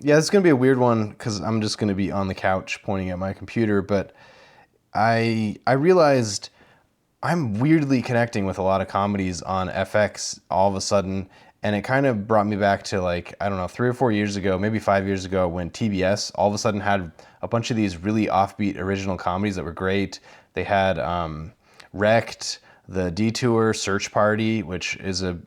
Yeah, it's gonna be a weird one because I'm just gonna be on the couch pointing at my computer. But I realized I'm weirdly connecting with a lot of comedies on FX all of a sudden, and it kind of brought me back to like I don't know 3 or 4 years ago, maybe 5 years ago, when TBS all of a sudden had a bunch of these really offbeat original comedies that were great. They had Wrecked, The Detour, Search Party, which is a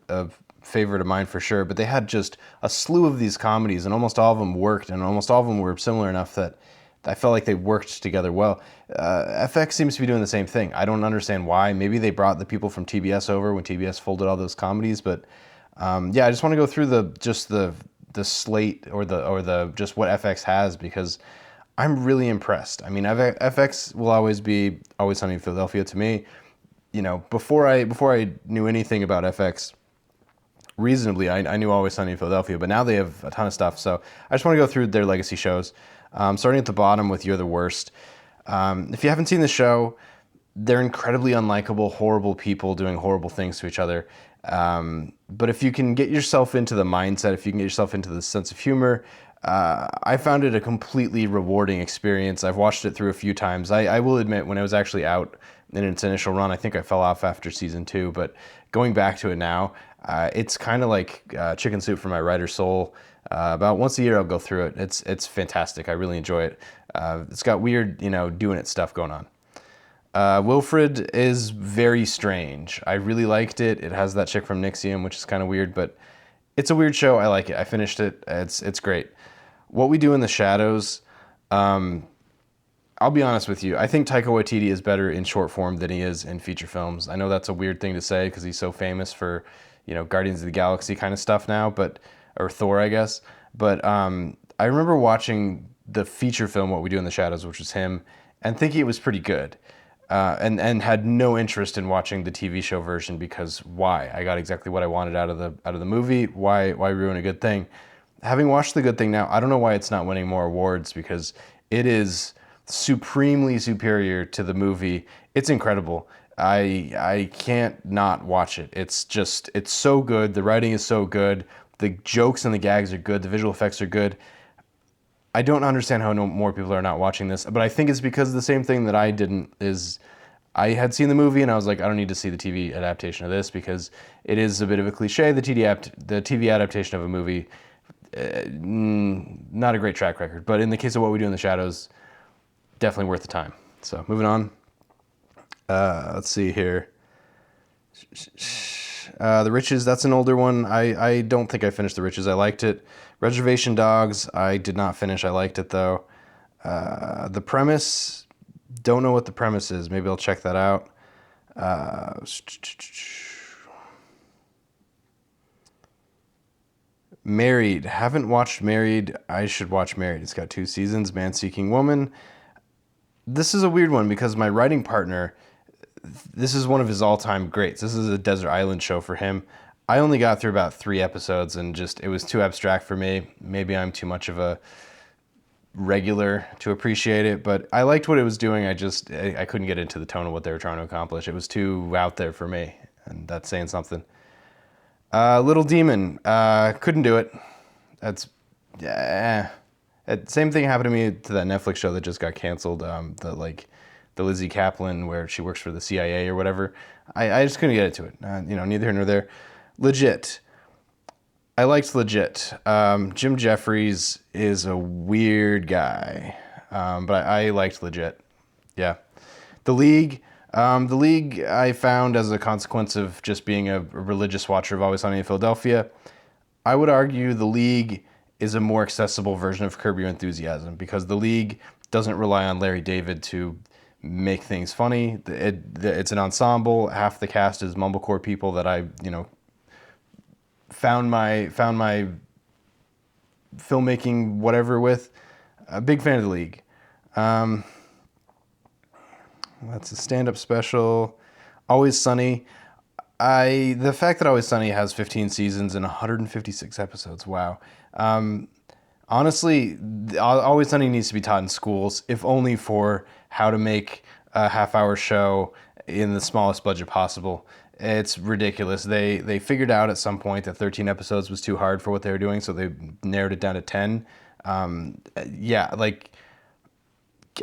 favorite of mine for sure. But they had just a slew of these comedies, and almost all of them worked, and almost all of them were similar enough that I felt like they worked together well. FX seems to be doing the same thing. I don't understand why. Maybe they brought the people from TBS over when TBS folded all those comedies, but yeah, I just want to go through the slate or the just what FX has because I'm really impressed. I mean, FX will always be Always Sunny in Philadelphia to me. You know, before I knew anything about FX reasonably, I knew Always Sunny in Philadelphia, but now they have a ton of stuff. So I just want to go through their legacy shows. Starting at the bottom with You're the Worst. If you haven't seen the show, they're incredibly unlikable, horrible people doing horrible things to each other. But if you can get yourself into the mindset, if you can get yourself into the sense of humor, I found it a completely rewarding experience. I've watched it through a few times. I will admit, when it was actually out in its initial run, I think I fell off after season 2. But going back to it now, it's kind of like chicken soup for my writer's soul. About once a year, I'll go through it. It's fantastic. I really enjoy it. It's got weird, doing it stuff going on. Wilfred is very strange. I really liked it. It has that chick from Nixium, which is kind of weird, but it's a weird show. I like it. I finished it. It's great. What We Do in the Shadows. I'll be honest with you. I think Taika Waititi is better in short form than he is in feature films. I know that's a weird thing to say because he's so famous for, Guardians of the Galaxy kind of stuff now, or Thor, I guess. But I remember watching the feature film What We Do in the Shadows, which was him, and thinking it was pretty good. And had no interest in watching the TV show version because why? I got exactly what I wanted out of the movie. Why ruin a good thing? Having watched The Good Thing now, I don't know why it's not winning more awards because it is supremely superior to the movie. It's incredible. I can't not watch it. It's so good. The writing is so good. The jokes and the gags are good. The visual effects are good. I don't understand how no more people are not watching this, but I think it's because the same thing that I didn't is I had seen the movie and I was like, I don't need to see the TV adaptation of this because it is a bit of a cliche. The TV adaptation of a movie, not a great track record, but in the case of What We Do in the Shadows, definitely worth the time. So moving on. Let's see here. The Riches, that's an older one. I don't think I finished The Riches. I liked it. Reservation Dogs, I did not finish. I liked it, though. The Premise, don't know what The Premise is. Maybe I'll check that out. Married, haven't watched Married. I should watch Married. It's got 2 seasons. Man Seeking Woman. This is a weird one because my writing partner, this is one of his all-time greats. This is a desert island show for him. I only got through about 3 episodes and it was too abstract for me. Maybe I'm too much of a regular to appreciate it, but I liked what it was doing. I couldn't get into the tone of what they were trying to accomplish. It was too out there for me, and that's saying something. Little Demon, couldn't do it. That's, yeah. Same thing happened to me to that Netflix show that just got canceled. The Lizzie Kaplan where she works for the CIA or whatever. I just couldn't get into it. Neither here nor there. Legit. I liked Legit. Jim Jeffries is a weird guy, but I liked Legit. Yeah. The League. The League I found as a consequence of just being a religious watcher of Always Sunny in Philadelphia. I would argue The League is a more accessible version of Curb Your Enthusiasm because The League doesn't rely on Larry David to make things funny. It's an ensemble. Half the cast is mumblecore people that I, found my filmmaking whatever with. A big fan of The League. That's a stand-up special. Always Sunny. The fact that Always Sunny has 15 seasons and 156 episodes. Wow. Honestly, Always Sunny needs to be taught in schools, if only for how to make a half-hour show in the smallest budget possible. It's ridiculous. They figured out at some point that 13 episodes was too hard for what they were doing, so they narrowed it down to 10. Yeah, like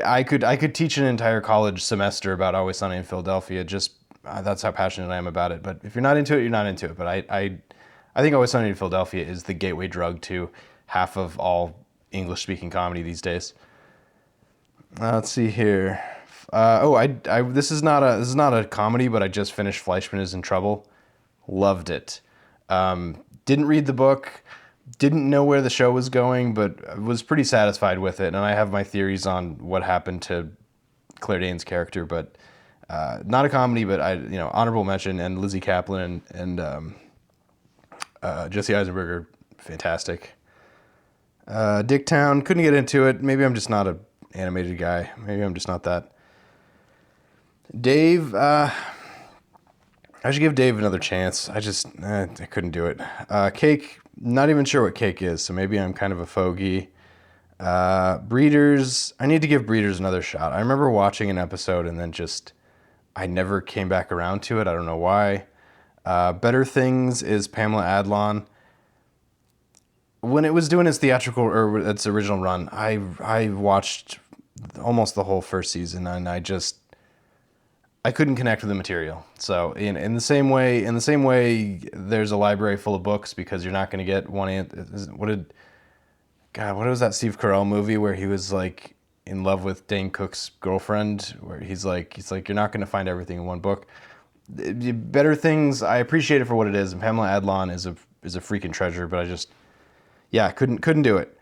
I could teach an entire college semester about Always Sunny in Philadelphia. Just that's how passionate I am about it. But if you're not into it, you're not into it. But I think Always Sunny in Philadelphia is the gateway drug to half of all English speaking comedy these days. Let's see here. This is not a comedy, but I just finished Fleischman is in Trouble. Loved it. Didn't read the book, didn't know where the show was going, but was pretty satisfied with it. And I have my theories on what happened to Claire Danes' character, but not a comedy, but honorable mention. And Lizzie Kaplan and Jesse Eisenberg, fantastic. Dicktown, couldn't get into it. Maybe I'm just not a animated guy. Maybe I'm just not that. Dave, I should give Dave another chance. I couldn't do it. Cake, not even sure what Cake is, so maybe I'm kind of a fogey. Breeders, I need to give Breeders another shot. I remember watching an episode and then I never came back around to it. I don't know why. Better Things is Pamela Adlon. When it was doing its theatrical or its original run, I watched almost the whole first season, and I couldn't connect with the material. So in the same way, there's a library full of books because you're not going to get one. What was that Steve Carell movie where he was like in love with Dane Cook's girlfriend? Where he's like you're not going to find everything in one book. Better Things, I appreciate it for what it is, and Pamela Adlon is a freaking treasure. But couldn't do it.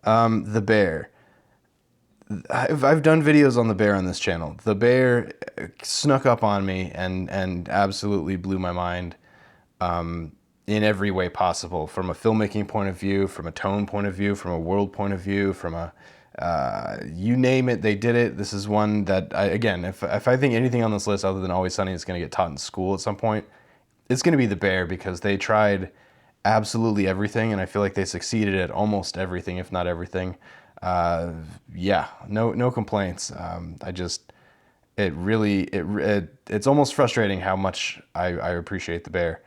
The Bear. I've done videos on The Bear on this channel. The Bear snuck up on me and absolutely blew my mind in every way possible, from a filmmaking point of view, from a tone point of view, from a world point of view, from a you name it, they did it. This is one that if I think anything on this list other than Always Sunny is going to get taught in school at some point, it's going to be The Bear, because they tried absolutely everything, and I feel like they succeeded at almost everything, if not everything. No complaints. It's almost frustrating how much I appreciate The Bear.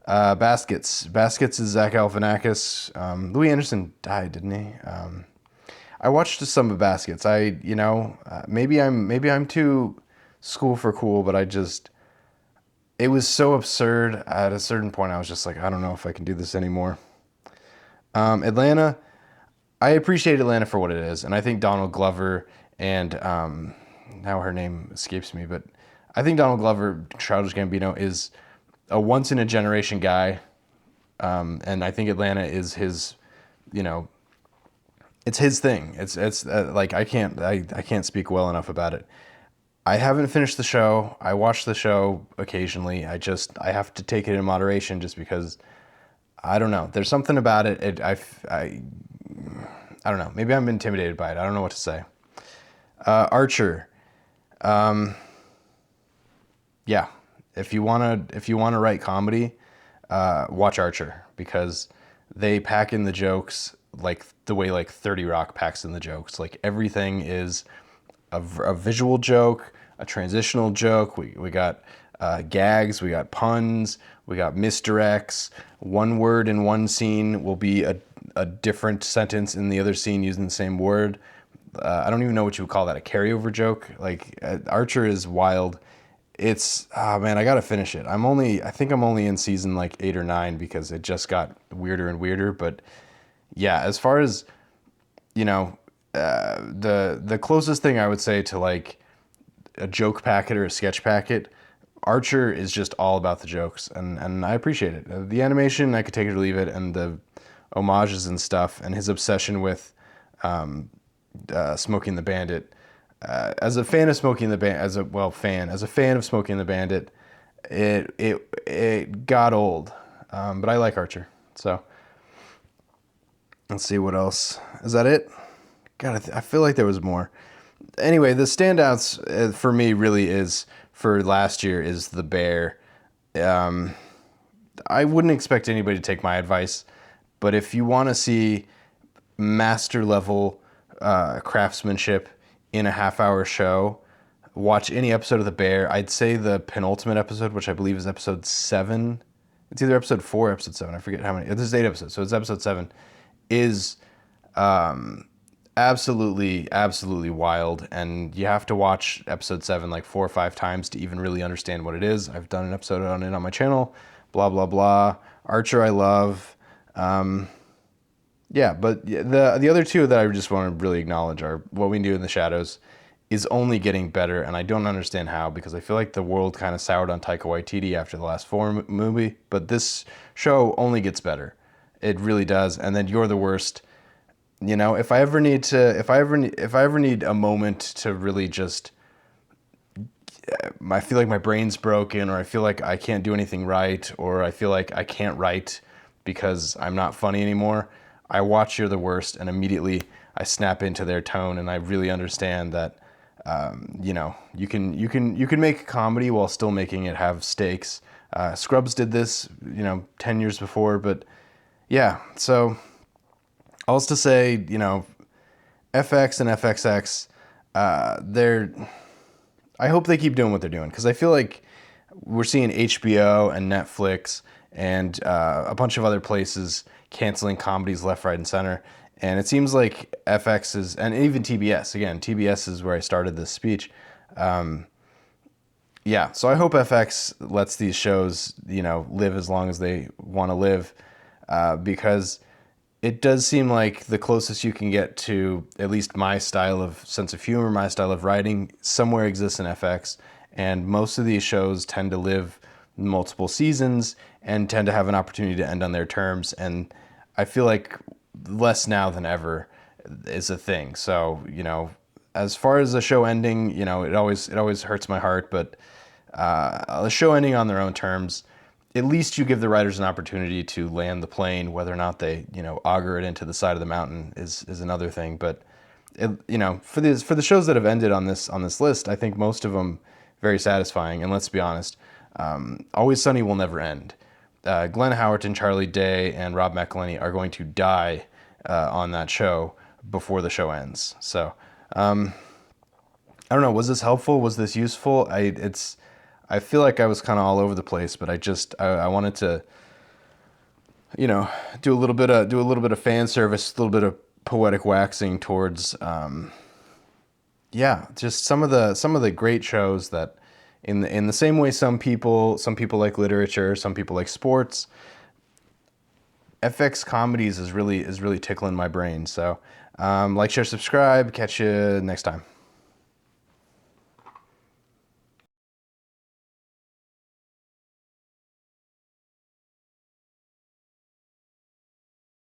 Baskets is Zach Galifianakis. Louis Anderson died, didn't he? I watched some of Baskets. Maybe I'm too school for cool, but it was so absurd. At a certain point, I was just like, I don't know if I can do this anymore. Atlanta, I appreciate Atlanta for what it is, and I think Donald Glover and now her name escapes me, but I think Donald Glover, Childish Gambino, is a once in a generation guy, and I think Atlanta is his, it's his thing. It's like I can't speak well enough about it. I haven't finished the show. I watch the show occasionally. I have to take it in moderation, just because I don't know. There's something about it. I don't know. Maybe I'm intimidated by it. I don't know what to say. Archer. If you wanna write comedy, watch Archer, because they pack in the jokes like the way like 30 Rock packs in the jokes. Like everything is a visual joke, a transitional joke. We got gags, we got puns, we got misdirects. One word in one scene will be a different sentence in the other scene using the same word. I don't even know what you would call that, a carryover joke. Like Archer is wild. It's man, I gotta finish it. I think I'm only in season like 8 or 9, because it just got weirder and weirder. But yeah, as far as the closest thing I would say to like a joke packet or a sketch packet, Archer is just all about the jokes, and I appreciate it. The animation, I could take it or leave it, and the homages and stuff, and his obsession with Smokey and the Bandit. As a fan of Smokey and the Bandit, as a fan of Smokey and the Bandit, it got old, but I like Archer. So let's see what else. Is that it? God, I feel like there was more. Anyway, the standouts for me really is for last year is The Bear. I wouldn't expect anybody to take my advice, but if you want to see master level craftsmanship in a half-hour show, watch any episode of The Bear. I'd say the penultimate episode, which I believe is episode 7. It's either episode 4 or episode 7. I forget how many. There's 8 episodes, so it's episode 7. Is Absolutely wild, and you have to watch episode 7 like 4 or 5 times to even really understand what it is. I've done an episode on it on my channel. Blah blah blah. Archer, I love. Yeah, but the other two that I just want to really acknowledge are What We Do in the Shadows is only getting better, and I don't understand how, because I feel like the world kind of soured on Taika Waititi after the last four movie, but this show only gets better. It really does. And then You're the Worst. You know, if I ever need a moment to really just, I feel like my brain's broken, or I feel like I can't do anything right, or I feel like I can't write because I'm not funny anymore, I watch You're the Worst, and immediately I snap into their tone, and I really understand that, you know, you can make comedy while still making it have stakes. Scrubs did this, you know, 10 years before, but yeah. So, all to say, you know, FX and FXX, they're, I hope they keep doing what they're doing, because I feel like we're seeing HBO and Netflix and a bunch of other places canceling comedies left, right, and center. And it seems like FX is, and even TBS, again, TBS is where I started this speech. Yeah, so I hope FX lets these shows, you know, live as long as they want to live, because it does seem like the closest you can get to at least my style of sense of humor, my style of writing, somewhere exists in FX. And most of these shows tend to live multiple seasons and tend to have an opportunity to end on their terms. And I feel like less now than ever is a thing. So, you know, as far as the show ending, you know, it always hurts my heart, but the show ending on their own terms, at least you give the writers an opportunity to land the plane. Whether or not they, you know, auger it into the side of the mountain is another thing. But it, you know, for the shows that have ended on this list, I think most of them very satisfying. And let's be honest, Always Sunny will never end. Glenn Howerton, Charlie Day, and Rob McElhenney are going to die on that show before the show ends. So I don't know. Was this helpful? Was this useful? I feel like I was kind of all over the place, but I wanted to, you know, do a little bit of fan service, a little bit of poetic waxing towards, yeah, just some of the great shows that, in the same way some people like literature, some people like sports, FX comedies is really tickling my brain. So, like, share, subscribe. Catch you next time.